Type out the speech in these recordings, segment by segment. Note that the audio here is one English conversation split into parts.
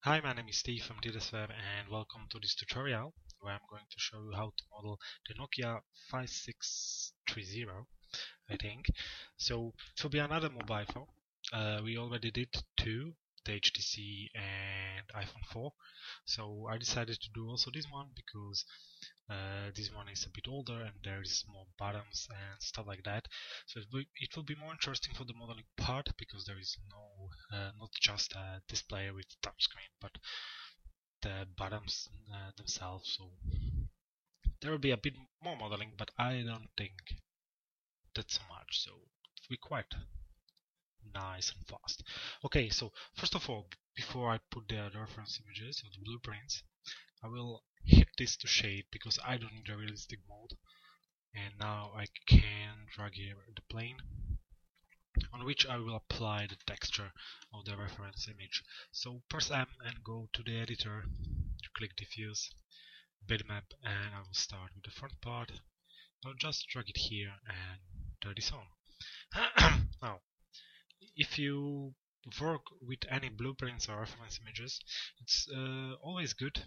Hi, my name is Steve from HTS and welcome to this tutorial where I'm going to show you how to model the Nokia 5630, I think. So it will be another mobile phone. We already did two, the HTC and iPhone 4. So I decided to do also this one because this one is a bit older and there is more buttons and stuff like that. So it will be more interesting for the modeling part because there is not just a display with touchscreen, but the buttons themselves. So there will be a bit more modeling, but I don't think that's so much. So it will be quite nice and fast. Okay, so first of all, before I put the reference images or the blueprints, I will hit this to shade because I don't need a realistic mode. And now I can drag here the plane on which I will apply the texture of the reference image. So press M and go to the editor, click diffuse, bitmap, and I will start with the front part. I'll just drag it here and drag this on. Now, if you work with any blueprints or reference images, it's always good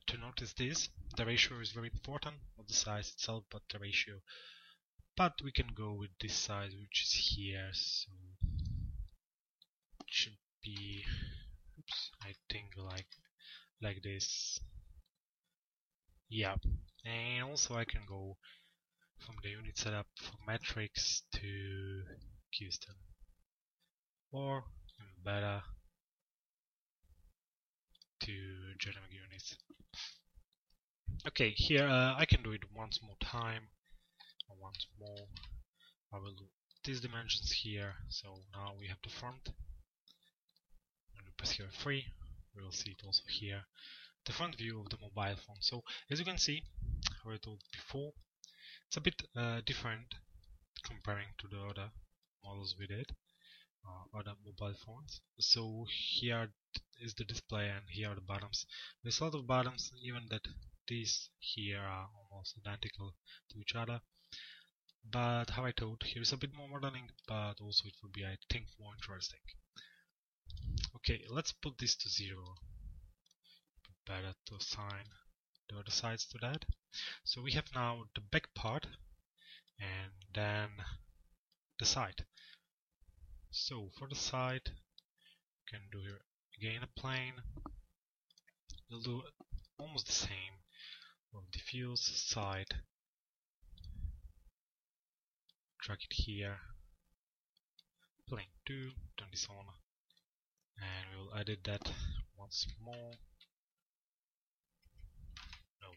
to notice this. The ratio is very important, not the size itself, but the ratio. But we can go with this size, which is here, so it should be, I think like this. Yeah, and also I can go from the unit setup from matrix to custom, or even better to generic units. Okay, here I can do it once more time, or once more. I will do these dimensions here. So now we have the front. When we press here 3, we will see it also here. The front view of the mobile phone. So as you can see, how I told before, it's a bit different comparing to the other models we did, other mobile phones. So here is the display and here are the buttons. There's a lot of buttons, even that these here are almost identical to each other. But how I told, here is a bit more modeling, but also it will be, I think, more interesting. Okay, let's put this to 0. Better to assign the other sides to that. So we have now the back part and then the side. So for the side, we can do here again a plane. We'll do almost the same for diffuse side. Drag it here, plane 2, turn this on, and we will edit that once more. No.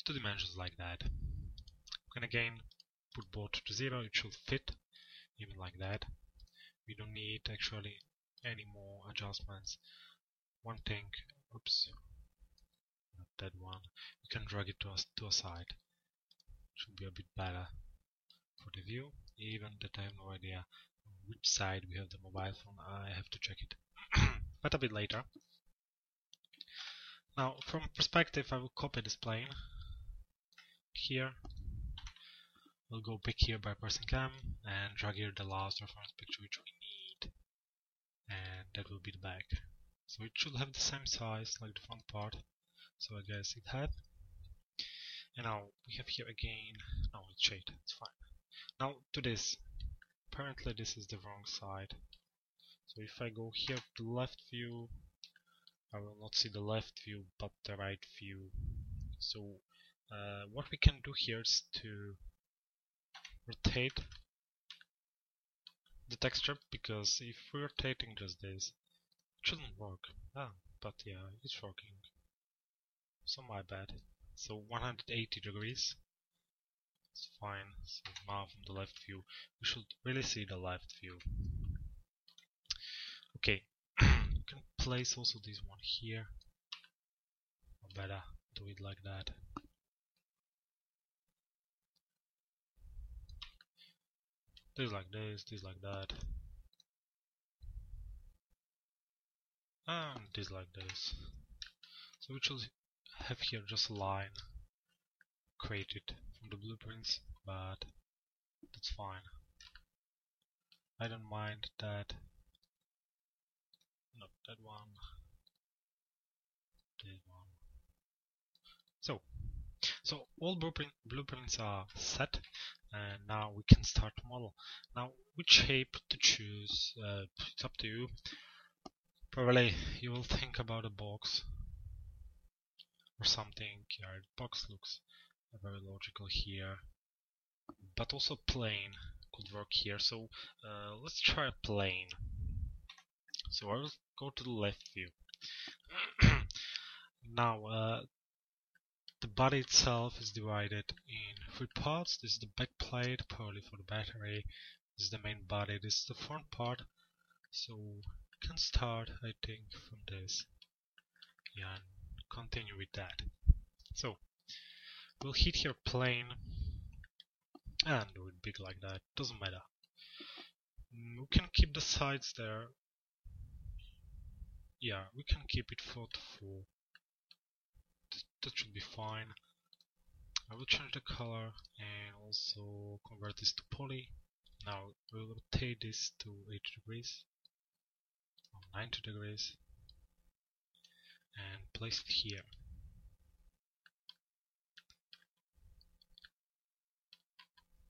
Two dimensions like that. We can again put both to 0, it should fit, even like that. We don't need actually any more adjustments. One thing, oops, not that one, we can drag it to a side. Should be a bit better for the view, even that I have no idea on which side we have the mobile phone. I have to check it, but a bit later. Now, from perspective, I will copy this plane here. We'll go back here by pressing M and drag here the last reference picture which we need, and that will be the back. So it should have the same size like the front part, so I guess it had. And now we have here again, no, it's shade, it's fine. Now to this, apparently this is the wrong side. So if I go here to the left view, I will not see the left view but the right view. So what we can do here is to rotate the texture, because if we're rotating just this, it shouldn't work. But yeah, it's working. So my bad. So 180 degrees. It's fine. So now from the left view, we should really see the left view. Okay, you can place also this one here. Or better do it like that. This like this like that. And this like this. So we should have here just a line created from the blueprints, but that's fine. I don't mind that. Not that one. That one. So all blueprints are set, and now we can start to model. Now, which shape to choose? It's up to you. Probably you will think about a box or something. Yeah, the box looks very logical here, but also plane could work here. So let's try a plane. So I will go to the left view. Now the body itself is divided in 3 parts. This is the back plate, probably for the battery. This is the main body. This is the front part. So we can start, I think, from this. Yeah, and continue with that. So we'll hit here plane and do it big like that. Doesn't matter. We can keep the sides there. Yeah, we can keep it 4 to 4. That should be fine. I will change the color and also convert this to poly. Now we'll rotate this to 80 degrees or 90 degrees and place it here.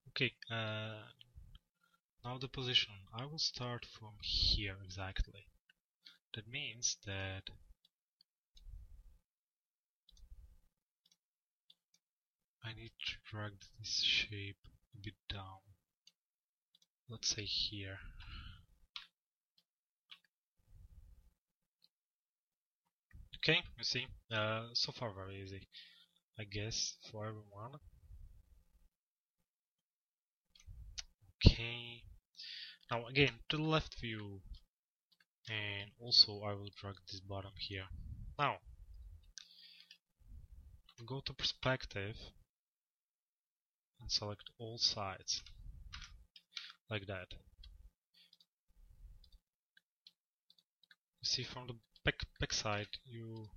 Okay, now the position. I will start from here exactly. That means that I need to drag this shape a bit down. Let's say here. Okay, you see, so far very easy, I guess, for everyone. Okay, now again to the left view, and also I will drag this bottom here. Now go to perspective and select all sides like that. You see, from the back side you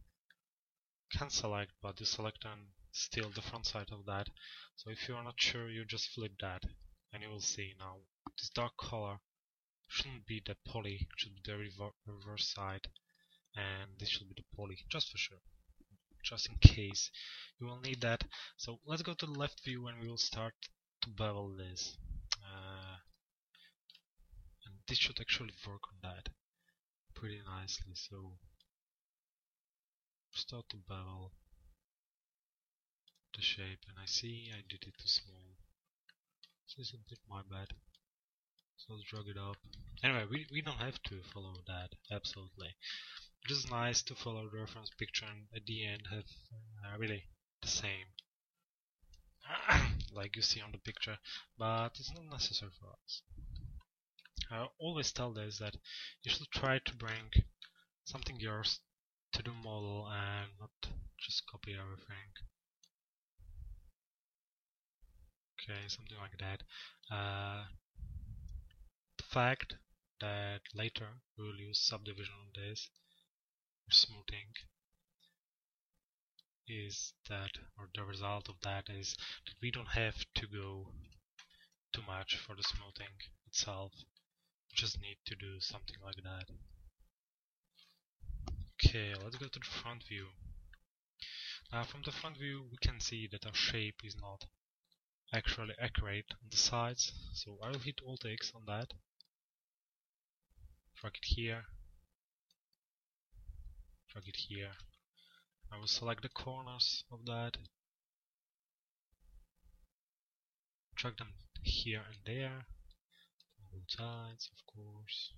can select, but you select and still the front side of that. So if you are not sure, you just flip that and you will see now this dark color shouldn't be the poly, it should be the reverse side, and this should be the poly, just for sure, just in case you will need that. So let's go to the left view and we will start to bevel this, and this should actually work on that pretty nicely. So start to bevel the shape, and I see I did it too small. This is a bit my bad. So let's drag it up. Anyway, we don't have to follow that, absolutely. It is nice to follow the reference picture and at the end have really the same like you see on the picture, but it's not necessary for us. I always tell this that you should try to bring something yours to the model and not just copy everything. Okay, something like that. The fact that later we will use subdivision on this or smoothing is that, or the result of that is that we don't have to go too much for the smoothing itself. We just need to do something like that. Okay, let's go to the front view. Now from the front view we can see that our shape is not actually accurate on the sides, so I will hit Alt X on that, drag it here, drag it here. I will select the corners of that, drag them here and there, on both sides of course.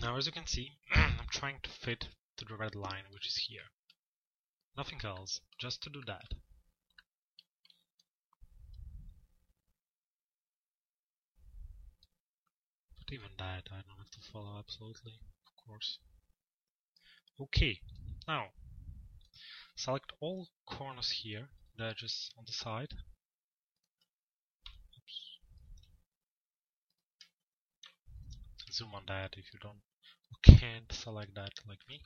Now as you can see, I'm trying to fit to the red line which is here. Nothing else, just to do that. But even that I don't have to follow absolutely, of course. Okay, now select all corners here, the edges on the side. Oops. Zoom on that if you can't select that like me.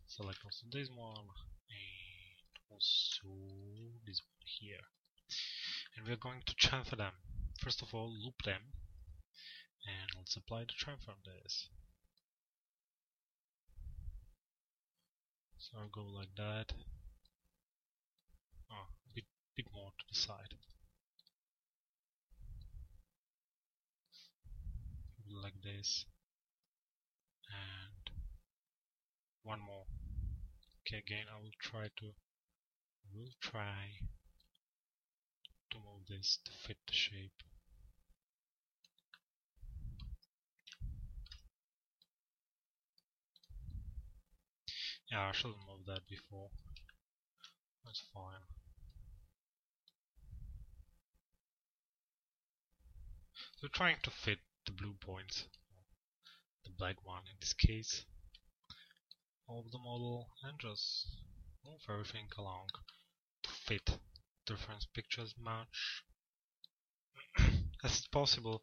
Select also this one and also this one here. And we're going to chamfer them. first of all loop them, and let's apply the transform this. So I'll go like that. Oh, a bit more to the side. Like this. And one more. Okay, again I will try to move this to fit the shape. Yeah, I should have moved that before. That's fine. So trying to fit the blue points, the black one in this case, of the model, and just move everything along to fit different pictures much as it's possible,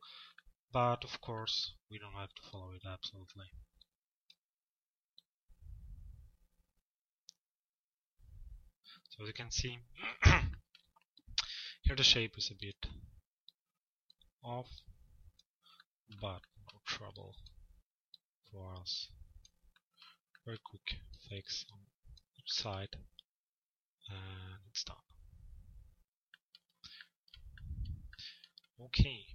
but of course we don't have to follow it absolutely. So as you can see, here the shape is a bit off, but no trouble for us. Very quick fix on each side, and it's done. Okay.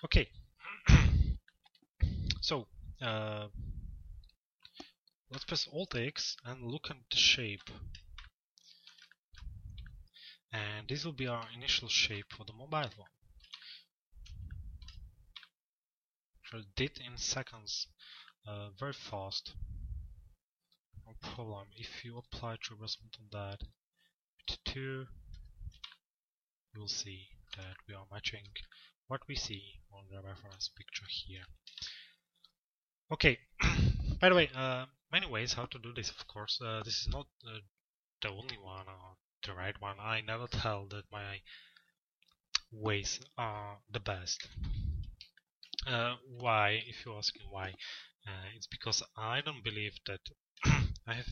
Okay. So let's press Alt X and look at the shape. And this will be our initial shape for the mobile phone. So it did in seconds, very fast. No problem. If you apply reversement on that with 2, you will see that we are matching what we see on the reference picture here. Okay. By the way, many ways how to do this, of course. This is not the only one or the right one. I never tell that my ways are the best. Why? If you're asking why, it's because I don't believe that I have,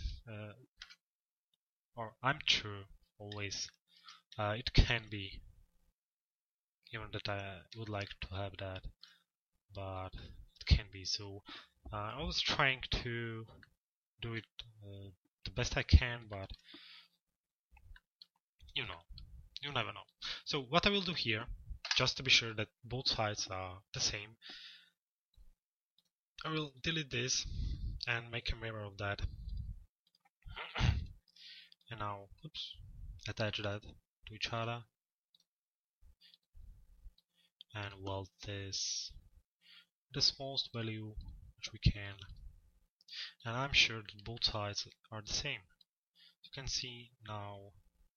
or I'm true always. It can be, even that I would like to have that, but it can be. So I was trying to do it the best I can, but you never know. So what I will do here, just to be sure that both sides are the same, I will delete this and make a mirror of that. And now, oops, attach that to each other and weld this the smallest value which we can. And I'm sure that both sides are the same. You can see now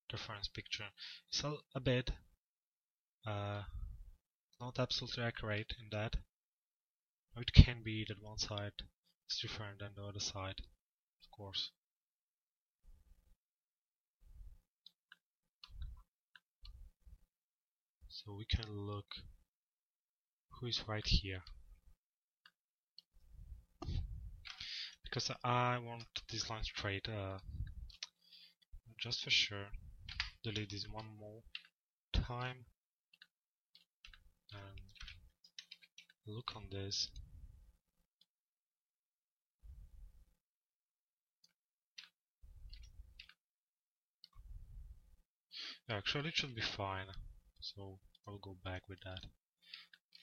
the reference picture is a bit not absolutely accurate in that. It can be that one side is different than the other side, of course. So we can look who is right here. Because I want this line straight, just for sure, delete this one more time and look on this. Actually, it should be fine, so I'll go back with that.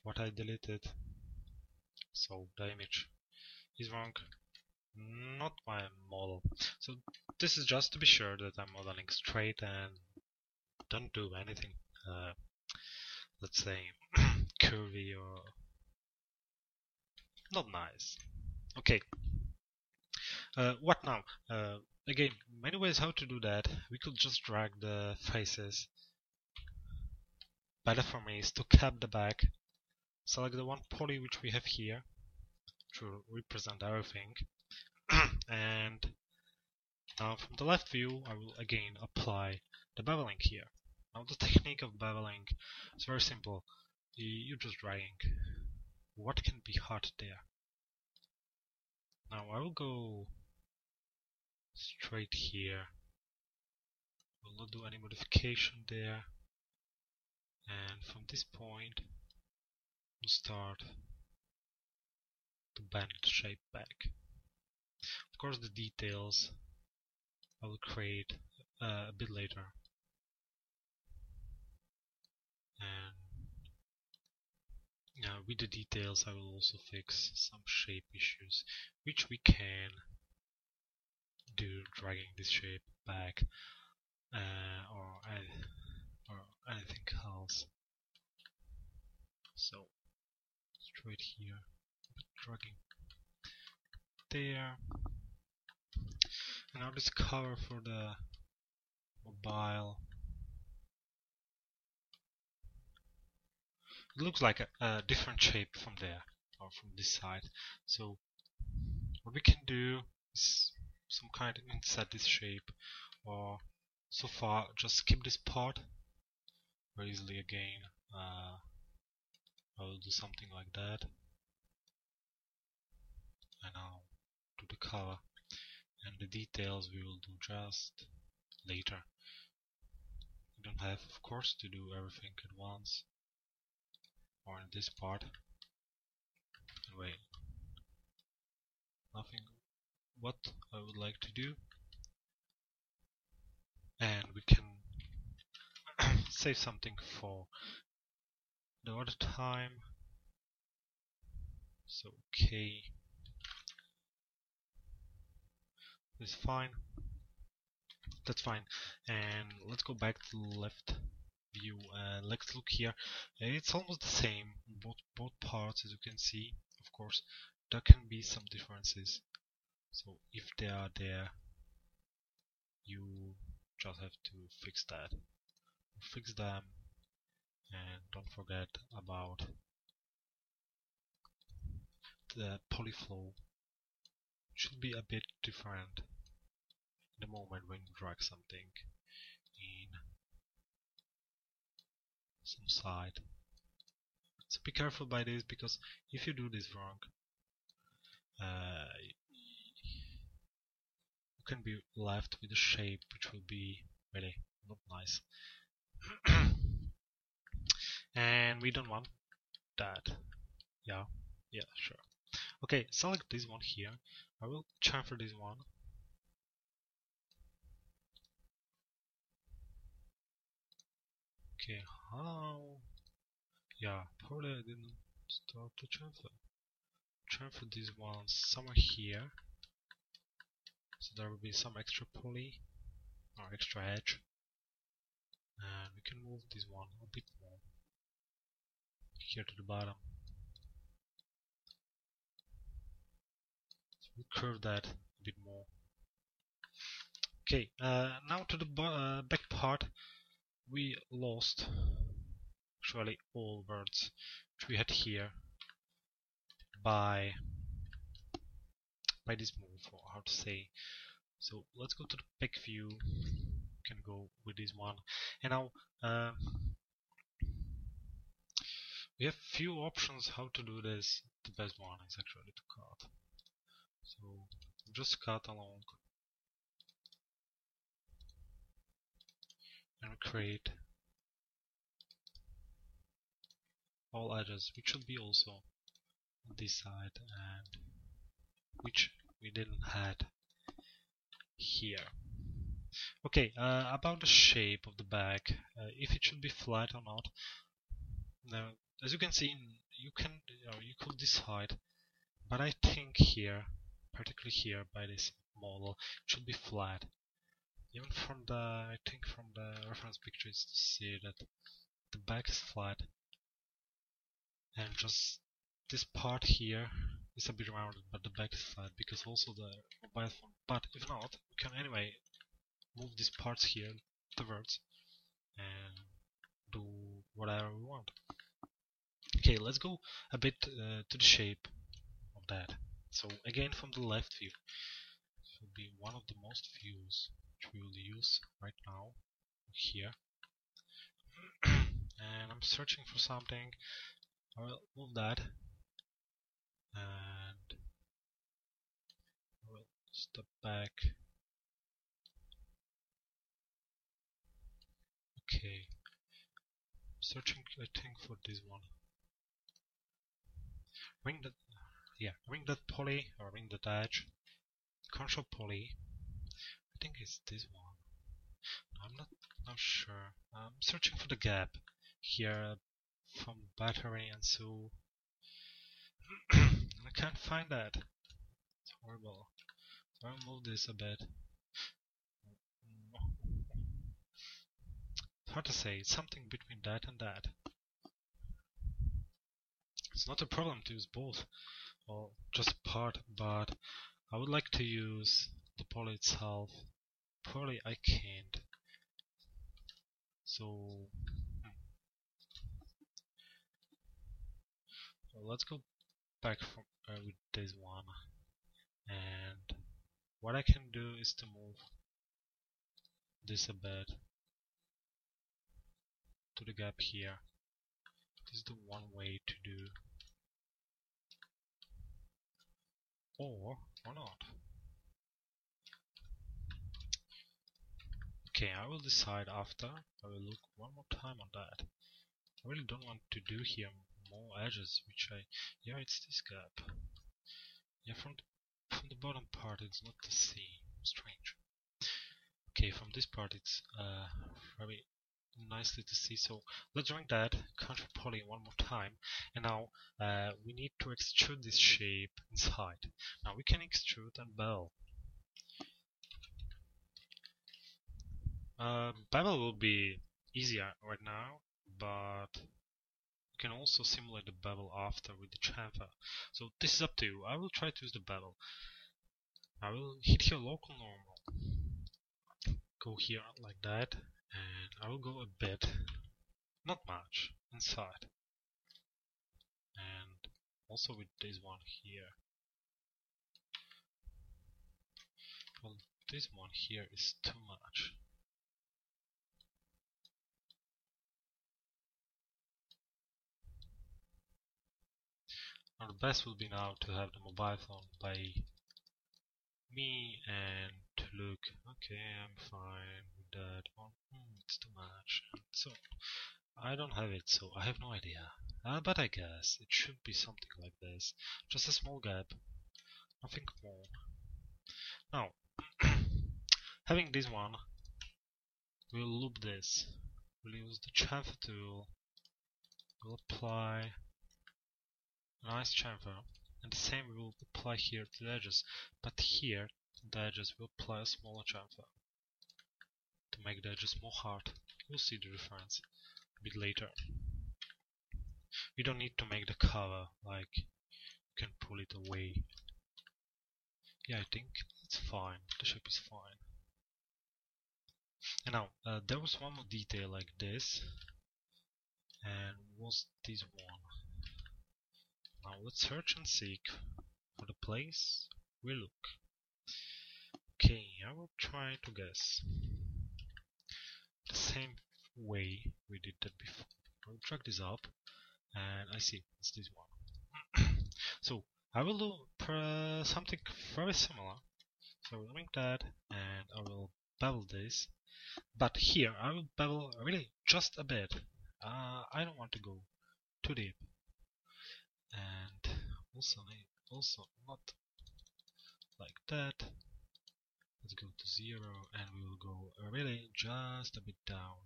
What I deleted, so the image is wrong, not my model. So this is just to be sure that I'm modeling straight and don't do anything, let's say, curvy or not nice. Okay. What now? Again, many ways how to do that. We could just drag the faces. Better for me is to cap the back, select the one poly which we have here to represent everything, and now from the left view I will again apply the beveling here. Now the technique of beveling is very simple. You're just dragging what can be hot there. Now I will go straight here. Will not do any modification there, and from this point we'll start to bend the shape back. Of course, the details I will create a bit later, and with the details I will also fix some shape issues, which we can do dragging this shape back or anything else. So straight here, dragging there. And now this cover for the mobile, it looks like a different shape from there or from this side. So what we can do is some kind of insert this shape, or so far just skip this part very easily again. I will do something like that, and I'll do the cover, and the details we will do just later. You don't have, of course, to do everything at once or in this part. Anyway, nothing what I would like to do, and we can save something for the other time. So okay, this is fine, that's fine, and let's go back to the left view and let's look here. It's almost the same both parts, as you can see. Of course there can be some differences, so if they are there, you just have to fix that, fix them, and don't forget about the polyflow. Should be a bit different the moment when you drag something in some side. So be careful by this, because if you do this wrong, you can be left with a shape which will be really not nice. And we don't want that. Yeah, sure. Okay, select this one here. I will chamfer this one. Okay, how? Yeah, probably I didn't start to chamfer. Chamfer this one somewhere here, so there will be some extra poly or extra edge, and we can move this one a bit more here to the bottom. So we'll curve that a bit more. Okay, now to the back part. We lost actually all words which we had here by this move, or how to say. So let's go to the back view. We can go with this one, and now we have few options how to do this. The best one is actually to cut. So just cut along and create all edges, which should be also on this side, and which we didn't had here. Okay, about the shape of the back, if it should be flat or not. Now, as you can see, you could decide, but I think here, particularly here by this model, it should be flat. Even from the, I think from the reference pictures to see that the back is flat, and just this part here is a bit rounded, but the back is flat because also the mobile phone. But if not, we can anyway move these parts here towards and do whatever we want. Okay, let's go a bit to the shape of that. So again, from the left view, this will be one of the most views which we will use right now here. And I'm searching for something. I will move that step back. Okay, searching I think for this one. Ring that poly or ring that edge. Control poly. I think it's this one. I'm not sure. I'm searching for the gap here from battery, and so I can't find that. It's horrible. I'll move this a bit. It's hard to say. It's something between that and that. It's not a problem to use both or just a part, but I would like to use the poly itself. Probably I can't. So let's go back from, with this one, and what I can do is to move this a bit to the gap here. This is the one way to do, or not. Okay, I will decide after. I will look one more time on that. I really don't want to do here more edges, which yeah, it's this gap. Yeah, from the bottom part it's not the same. Strange. Okay, from this part it's very nicely to see. So let's ring that control poly one more time, and now we need to extrude this shape inside. Now we can extrude and bevel. Bevel will be easier right now, but you can also simulate the bevel after with the chamfer. So this is up to you. I will try to use the bevel. I will hit here local normal. Go here like that, and I will go a bit, not much, inside. And also with this one here. Well, this one here is too much. Now the best will be now to have the mobile phone by me and to look, okay, I'm fine with that one, it's too much, and so I don't have it, so I have no idea. But I guess it should be something like this, just a small gap, nothing more. Now, having this one, we'll loop this, we'll use the chamfer tool, we'll apply a nice chamfer, and the same we will apply here to the edges, but here the edges will apply a smaller chamfer to make the edges more hard. You'll see the difference a bit later. We don't need to make the cover, like you can pull it away. Yeah, I think it's fine, the shape is fine. And now, there was one more detail like this, and was this one. Now let's search and seek for the place we look. Okay, I will try to guess the same way we did that before. I'll drag this up, and I see it's this one. So I will do something very similar. So I will ring that, and I will bevel this. But here I will bevel really just a bit. I don't want to go too deep, and also not like that. Let's go to 0, and we will go really just a bit down.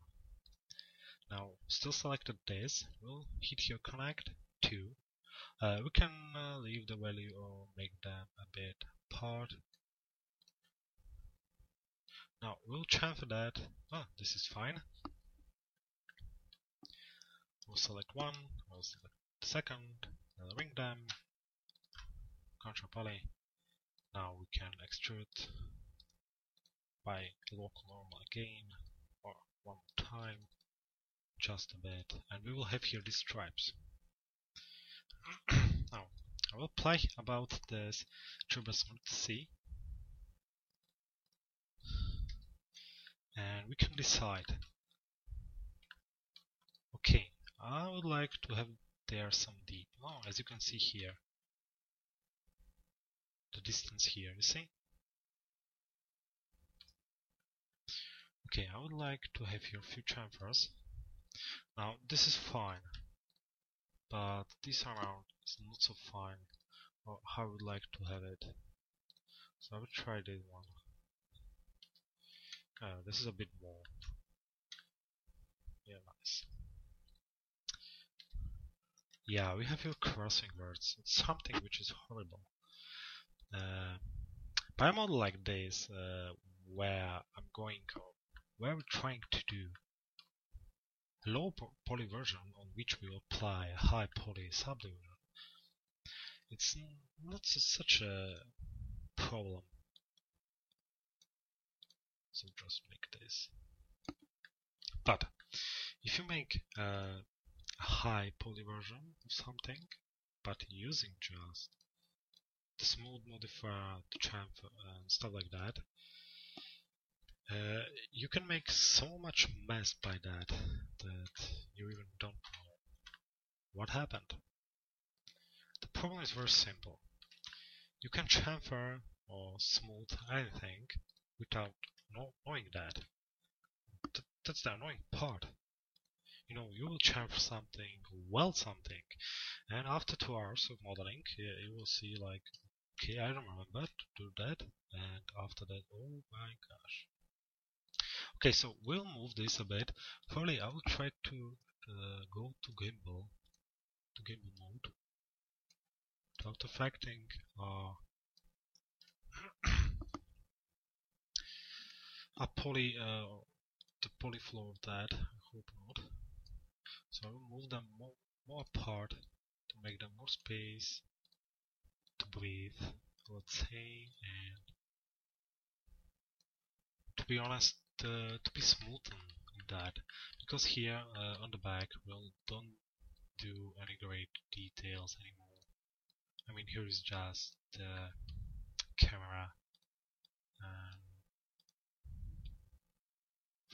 Now, still selected this, we'll hit here connect 2. We can leave the value or make them a bit apart. Now, we'll chamfer that. This is fine. We'll select one, we'll select the second, we'll ring them, control poly. Now we can extrude by local normal again, or one more time, just a bit, and we will have here these stripes. Now, I will play about this Turbo Smooth C, and we can decide. Okay, I would like to have there some deep. As you can see here, the distance here, you see? Okay, I would like to have here a few chamfers. Now this is fine, but this around is not so fine, or how I would like to have it. So I will try this one. This is a bit more. Yeah, nice. Yeah, we have here crossing words. It's something which is horrible. By a model like this, where we're trying to do a low poly version on which we apply a high poly subdivision, it's not such a problem. So just make this. But if you make a high poly version of something, but using just the smooth modifier, the chamfer, and stuff like that, you can make so much mess by that you even don't know what happened. The problem is very simple. You can chamfer or smooth anything without knowing that. That's the annoying part. You know, you will chamfer something, weld something, and after 2 hours of modeling, you will see like, okay, I don't remember to do that, and after that, oh my gosh. Okay, so we'll move this a bit. Probably I will try to go to gimbal mode without affecting a the poly flow of that. I hope not. So I will move them more apart to make them more space to breathe, let's say, and to be honest, to be smoothen that, because here on the back we don't do any great details anymore. I mean, here is just the camera, and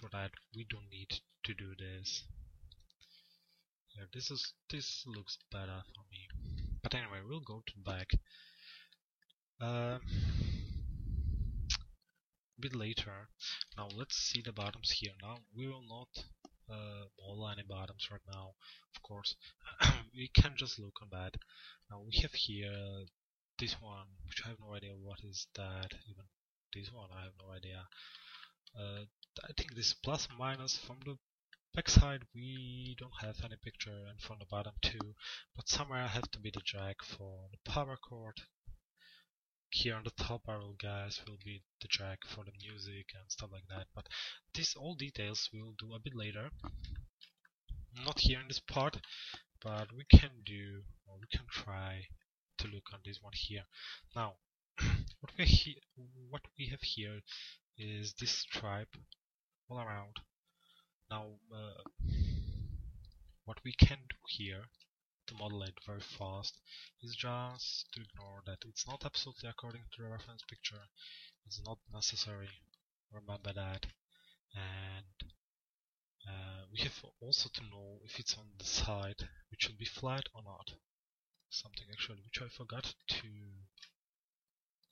for that we don't need to do this. Yeah, this looks better for me. But anyway, we'll go to back a bit later. Now let's see the bottoms here. Now we will not model any bottoms right now, of course. We can just look on that. Now we have here this one, which I have no idea what is that. Even this one, I have no idea. I think this plus and minus from the backside we don't have any picture, and from the bottom too, but somewhere I have to be the jack for the power cord. Here on the top arrow guys will be the jack for the music and stuff like that, but these all details we'll do a bit later. Not here in this part, but we can do, or we can try to look on this one here. Now what we have here is this stripe all around. Now what we can do here to model it very fast is just to ignore that it's not absolutely according to the reference picture. It's not necessary, remember that. And we have also to know if it's on the side which should be flat or not. Something actually which I forgot to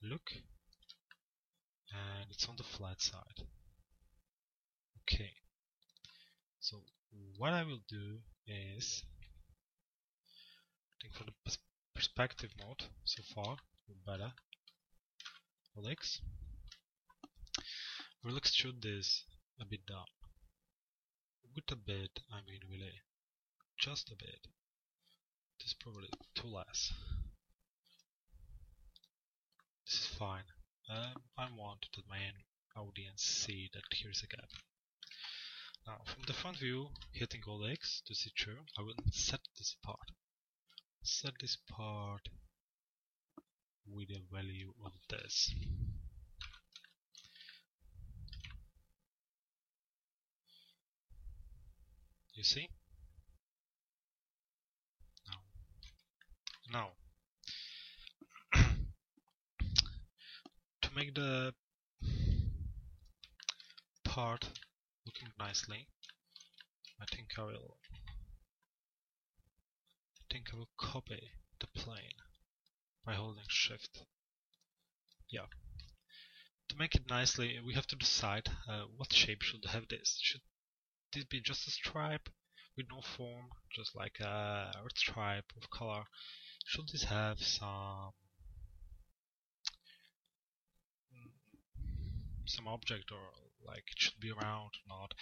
look, and it's on the flat side. Okay, so what I will do is, I think for the perspective mode so far better. Alex, we'll extrude this a bit down. With a bit, I mean really just a bit. This is probably too less. This is fine. I want that my audience see that here's a gap. Now from the front view, hitting Alt X to see true, I will set this part. Set this part with a value of this. You see? Now to make the part looking nicely, I think I will copy the plane by holding Shift. Yeah. to make it nicely, we have to decide what shape should have this. Should this be just a stripe with no form, just like a earth stripe of color? Should this have some object, or like it should be round or not?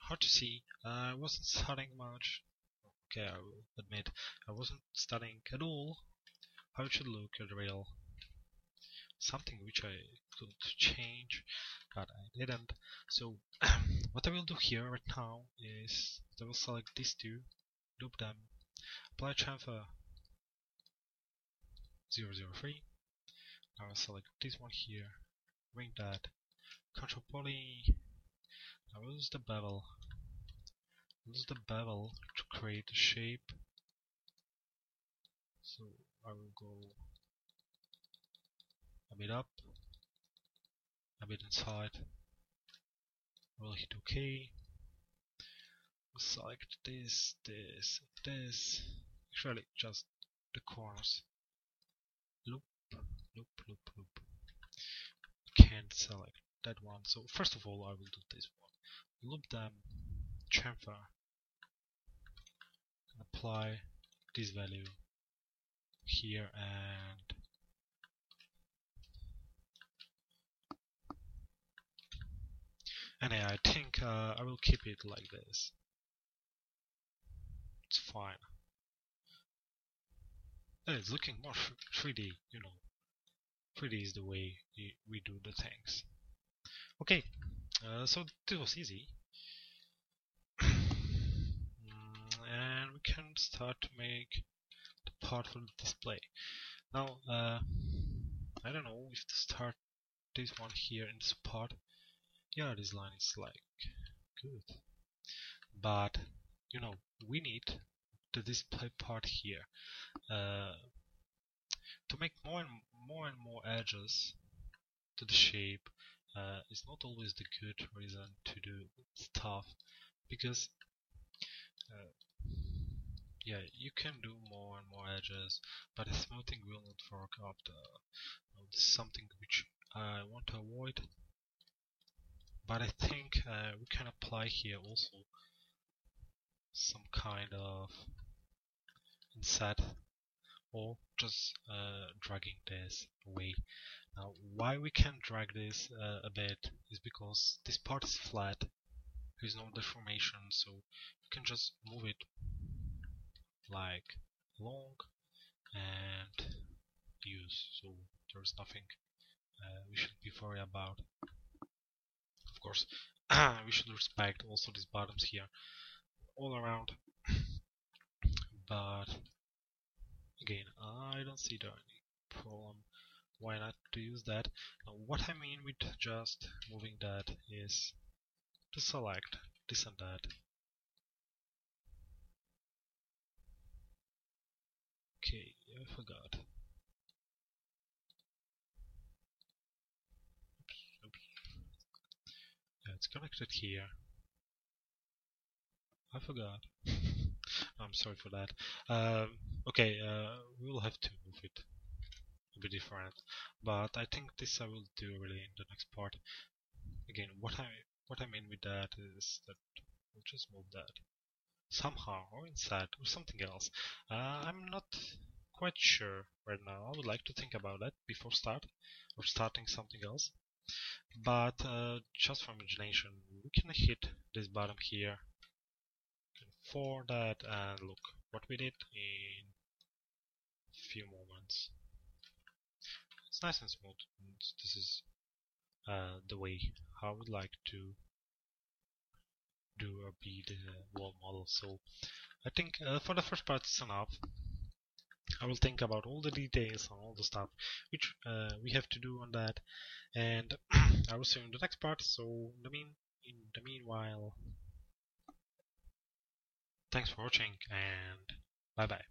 Hard to see. I wasn't studying much. Okay, I will admit I wasn't studying at all how it should look at real. Something which I could change, but I didn't. So what I will do here right now is I will select these two, loop them, apply chamfer 003. I will select this one here, ring that, control poly. I will use the bevel. Use the bevel to create a shape. So I will go a bit up, a bit inside. I will hit OK. We'll select this, this, this. Actually, just the corners. Loop, loop, loop, loop. Can't select that one. So first of all, I will do this one. Loop them, chamfer, and apply this value here, and yeah, I think I will keep it like this. It's fine. It's looking more 3D, you know. 3D is the way we do the things. Okay, so this was easy. And we can start to make the part for the display. Now, I don't know if to start this one here in this part. Yeah, this line is like good, but you know, we need the display part here to make more and more edges to the shape. Is not always the good reason to do stuff, because yeah, you can do more and more edges, but the smoothing will not work out. This is something which I want to avoid, but I think we can apply here also some kind of inset, or just dragging this away. Now, why we can drag this a bit is because this part is flat, there is no deformation, so you can just move it like along and use, so there's nothing we should be worried about. Of course, we should respect also these bottoms here all around, but again, I don't see there any problem. Why not to use that? Now, what I mean with just moving that is to select this and that. Okay, I forgot. Oops. Yeah, it's connected here. I forgot. I'm sorry for that. Okay, we will have to move it a bit different, but I think this I will do really in the next part. Again, what I mean with that is that we'll just move that somehow, or inside, or something else. I'm not quite sure right now. I would like to think about that before starting something else. But just for imagination, we can hit this bottom here for that, and look what we did in a few moments. It's nice and smooth. This is the way how I would like to do or be the wall model. So I think for the first part it's enough. I will think about all the details and all the stuff which we have to do on that, and I will see you in the next part. So in the meanwhile, thanks for watching, and bye bye.